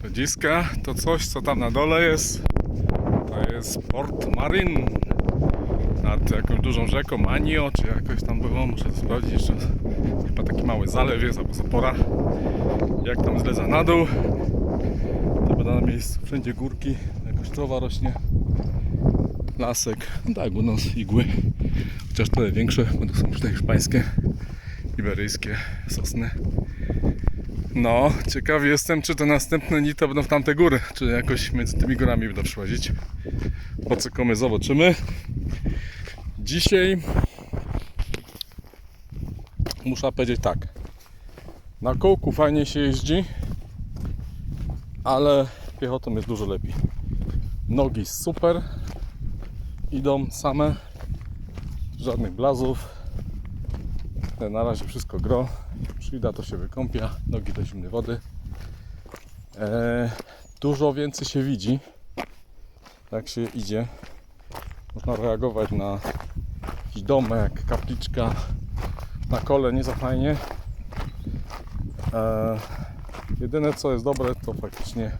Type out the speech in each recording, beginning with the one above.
Radziska to coś, co tam na dole jest. To jest Port Marin nad jakąś dużą rzeką, Anio, czy jakoś tam było, muszę to sprawdzić jeszcze. Chyba taki mały zalew jest, albo zapora. Jak tam zleca na dół, to będą na miejscu wszędzie górki, jakaś trawa rośnie, lasek, no tak, będą igły, chociaż te większe, bo to są już te hiszpańskie, iberyjskie sosny. No, ciekawy jestem, czy te następne dni to będą w tamte góry, czy jakoś między tymi górami będą przyłazić. Poczekamy, zobaczymy. Dzisiaj muszę powiedzieć tak. Na kołku fajnie się jeździ, ale piechotą jest dużo lepiej. Nogi super, idą same, żadnych blazów. Na razie wszystko gro. Przyjda to się wykąpia, nogi do zimnej wody. Dużo więcej się widzi, jak się idzie. Można reagować na jakiś domek, kapliczka, na kole nie za fajnie. Jedyne co jest dobre, to faktycznie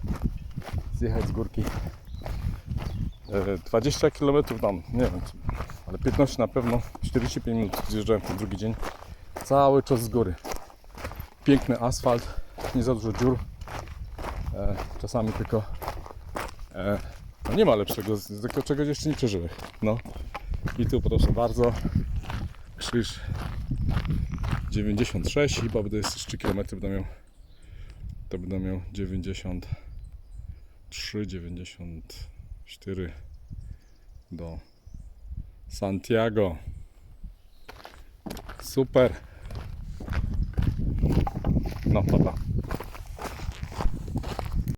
zjechać z górki 20 km tam, nie wiem, ale 15 na pewno, 45 minut zjeżdżałem ten drugi dzień, cały czas z góry. Piękny asfalt, nie za dużo dziur, czasami tylko no nie ma lepszego, tylko czegoś jeszcze nie przeżyłem. No i tu proszę bardzo, krzyż 96, chyba będę jest 3 km będę miał, to będę miał 93, 94 do Santiago. Super. No, pa.